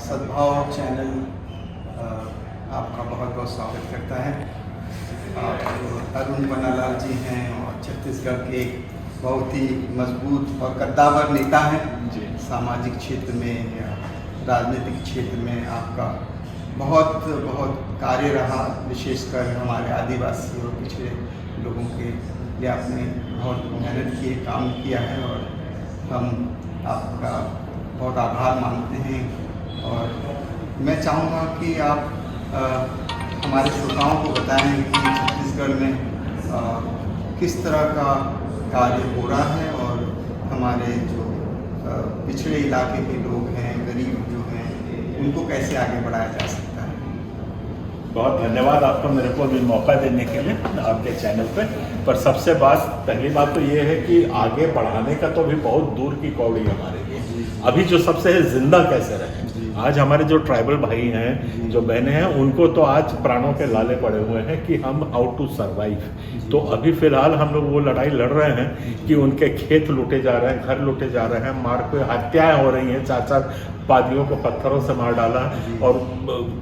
सद्भाव चैनल आपका बहुत बहुत स्वागत करता है। आप अरुण पन्नालाल जी हैं और छत्तीसगढ़ के एक बहुत ही मजबूत और कद्दावर नेता हैं जी। सामाजिक क्षेत्र में या राजनीतिक क्षेत्र में आपका बहुत बहुत कार्य रहा, विशेषकर हमारे आदिवासी और पिछड़े लोगों के लिए आपने बहुत मेहनत की, काम किया है और हम आपका बहुत आभार मानते हैं। और मैं चाहूँगा कि आप हमारे श्रोताओं को बताएं कि छत्तीसगढ़ में किस तरह का कार्य हो रहा है और हमारे जो पिछड़े इलाके के लोग हैं, गरीब जो हैं, उनको कैसे आगे बढ़ाया जा सकता है। बहुत धन्यवाद आपको मेरे को भी मौका देने के लिए आपके चैनल पे। पर सबसे पहली बात तो ये है कि आगे बढ़ाने का तो भी बहुत दूर की कौड़ी हमारे लिए। अभी जो सबसे है जिंदा कैसे रहें। आज हमारे जो ट्राइबल भाई हैं, जो बहनें हैं, उनको तो आज प्राणों के लाले पड़े हुए हैं कि हम हाउ टू सर्वाइव। तो अभी फिलहाल हम लोग वो लड़ाई लड़ रहे हैं कि उनके खेत लूटे जा रहे हैं, घर लूटे जा रहे हैं, मार के हत्याएं हो रही हैं। 4-4 पादियों को पत्थरों से मार डाला और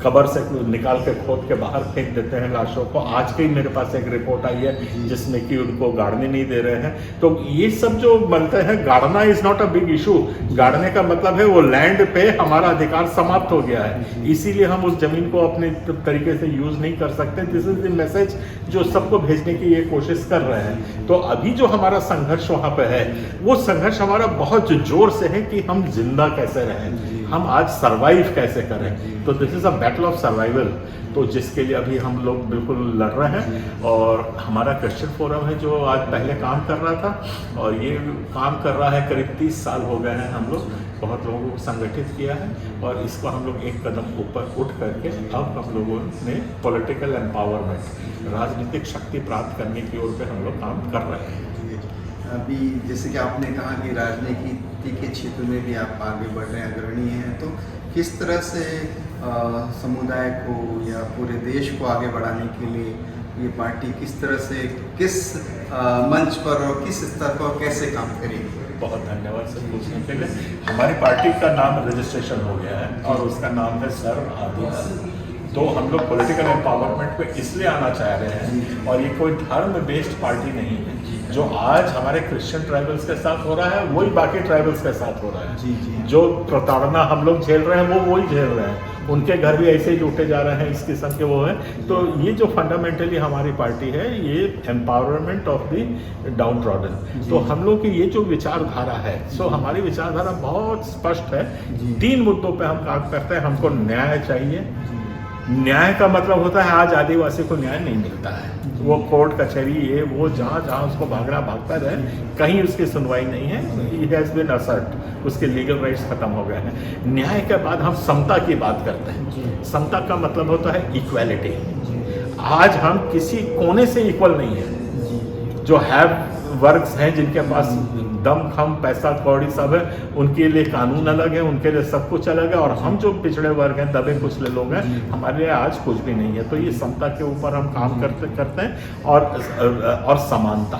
कब्र से निकाल के खोद के बाहर फेंक देते हैं लाशों को। आज के ही मेरे पास एक रिपोर्ट आई है जिसमें कि उनको गाड़ने नहीं दे रहे हैं। तो ये सब जो बनते हैं, गाड़ना is not a big issue. गाड़ने का मतलब है वो लैंड पे हमारा अधिकार समाप्त हो गया है, इसीलिए हम उस जमीन को अपने तरीके से यूज नहीं कर सकते। दिस इज द मैसेज जो सबको भेजने की ये कोशिश कर रहे हैं। तो अभी जो हमारा संघर्ष वहाँ पे है, वो संघर्ष हमारा बहुत जोर से है कि हम जिंदा कैसे रहें, हम आज सरवाइव कैसे करें। तो this is a battle of survival, तो जिसके लिए अभी हम लोग बिल्कुल लड़ रहे हैं। और हमारा क्रिश्चियन फोरम है जो आज पहले काम कर रहा था और ये काम कर रहा है, करीब 30 साल हो गए हैं। हम लोग बहुत लोगों को संगठित किया है और इसको हम लोग एक कदम ऊपर उठ करके अब हम लोगों ने पॉलिटिकल एम्पावरमेंट, राजनीतिक शक्ति प्राप्त करने की ओर पे हम लोग काम कर रहे हैं। अभी जैसे कि आपने कहा कि राजनीति के क्षेत्र में भी आप आगे बढ़ रहे हैं, अग्रणी हैं, तो किस तरह से समुदाय को या पूरे देश को आगे बढ़ाने के लिए ये पार्टी किस तरह से, किस मंच पर और किस स्तर पर कैसे काम करेगी। बहुत धन्यवाद सर पूछने के लिए। हमारी पार्टी का नाम रजिस्ट्रेशन हो गया है और उसका नाम है सर्व आदिवासी। तो हम लोग पॉलिटिकल एम्पावरमेंट पे इसलिए आना चाह रहे हैं और ये कोई धर्म बेस्ड पार्टी नहीं है। जो आज हमारे क्रिश्चियन ट्राइबल्स के साथ हो रहा है वही बाकी ट्राइबल्स के साथ हो रहा है। जो प्रताड़ना हम लोग झेल रहे हैं वो वही झेल रहे हैं, उनके घर भी ऐसे ही लूटे जा रहे हैं, इस किस्म के वो है। तो ये जो फंडामेंटली हमारी पार्टी है, ये empowerment of the down trodden. तो हम लोग की ये जो विचारधारा है, सो हमारी विचारधारा बहुत स्पष्ट है। 3 मुद्दों पे हम काम करते हैं। हमको न्याय चाहिए। न्याय का मतलब होता है आज आदिवासी को न्याय नहीं मिलता है, वो कोर्ट कचहरी ये वो जहाँ उसको भागता रहे, कहीं उसकी सुनवाई नहीं है। इट हैज़ बीन असर्ट, उसके लीगल राइट्स खत्म हो गए हैं। न्याय के बाद हम समता की बात करते हैं। समता का मतलब होता है इक्वालिटी। आज हम किसी कोने से इक्वल नहीं है। जो हैव वर्ग्स हैं, जिनके पास दम खम पैसा कौड़ी सब है, उनके लिए कानून अलग है, उनके लिए सब कुछ अलग है। और हम जो पिछड़े वर्ग हैं, दबे कुचले लोग हैं, हमारे लिए आज कुछ भी नहीं है। तो ये समता के ऊपर हम काम करते हैं और समानता,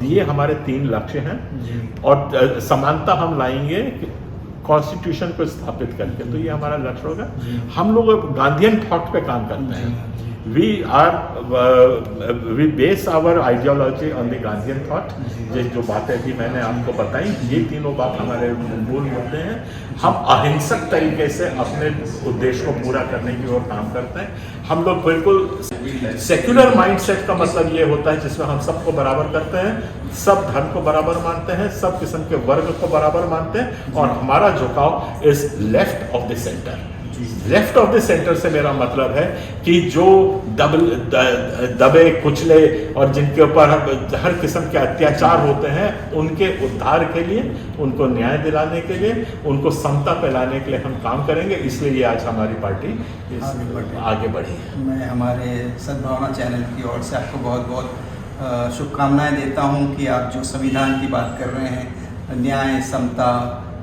ये हमारे 3 लक्ष्य हैं। और समानता हम लाएंगे कॉन्स्टिट्यूशन को स्थापित करके, तो ये हमारा लक्ष्य होगा। हम लोग गांधीयन थॉट पे काम करते हैं। We base our ideology on the Gandhian thought। जो बातें भी मैंने आपको बताई, ये तीनों बात हमारे मूल मुद्दे हैं। हम अहिंसक तरीके से अपने उद्देश्य को पूरा करने की ओर काम करते हैं। हम लोग बिल्कुल सेक्युलर माइंडसेट का मतलब ये होता है जिसमें हम सबको बराबर करते हैं, सब धर्म को बराबर मानते हैं, सब किस्म के वर्ग को बराबर मानते हैं। और हमारा झुकाव is left of the centre. Left of the centre से मेरा मतलब है कि जो दबे कुचले और जिनके ऊपर हर किस्म के अत्याचार होते हैं, उनके उद्धार के लिए, उनको न्याय दिलाने के लिए, उनको समता पे लाने के लिए हम काम करेंगे। इसलिए ये आज हमारी पार्टी आगे बढ़ी है। मैं हमारे सद्भावना चैनल की ओर से आपको बहुत बहुत शुभकामनाएं देता हूं कि आप जो संविधान की बात कर रहे हैं, न्याय, समता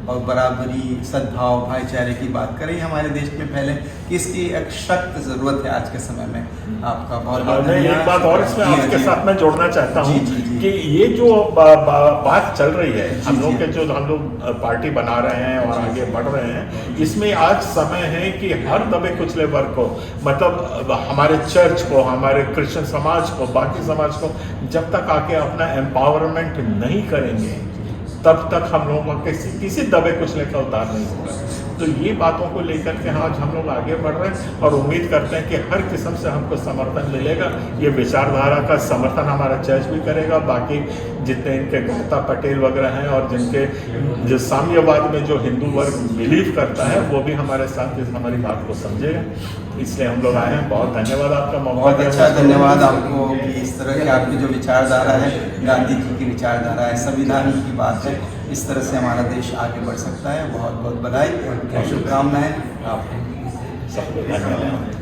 और बराबरी, सद्भाव, भाईचारे की बात करें हमारे देश में फैले, कि इसकी एक सख्त ज़रूरत है आज के समय में। आपका बहुत बहुत मैं एक बात और इसमें आपके साथ में जोड़ना चाहता हूँ कि ये जो बात चल रही है, हम लोग पार्टी बना रहे हैं और आगे बढ़ रहे हैं, इसमें आज समय है कि हर दबे कुचले वर्ग को, मतलब हमारे चर्च को, हमारे क्रिश्चियन समाज को, बाकी समाज को जब तक आके अपना एम्पावरमेंट नहीं करेंगे तब तक हम लोगों का किसी दबे कुचले का उद्धार नहीं होगा। तो ये बातों को लेकर के आज हम लोग आगे बढ़ रहे हैं और उम्मीद करते हैं कि हर किस्म से हमको समर्थन मिलेगा। ये विचारधारा का समर्थन हमारा चर्च भी करेगा, बाकी जितने इनके गहता पटेल वगैरह हैं और जिनके जो साम्यवाद में जो हिंदू वर्ग बिलीव करता है वो भी हमारे साथ हमारी बात को समझेगा। इसलिए हम लोग आए हैं। बहुत धन्यवाद आपका। बहुत अच्छा, धन्यवाद आपको कि इस तरह की आपकी जो विचारधारा है, गांधी जी की विचारधारा है, संविधान की बात है, इस तरह से हमारा देश आगे बढ़ सकता है। बहुत बहुत बधाई और शुभकामनाएं आपको। सबको धन्यवाद।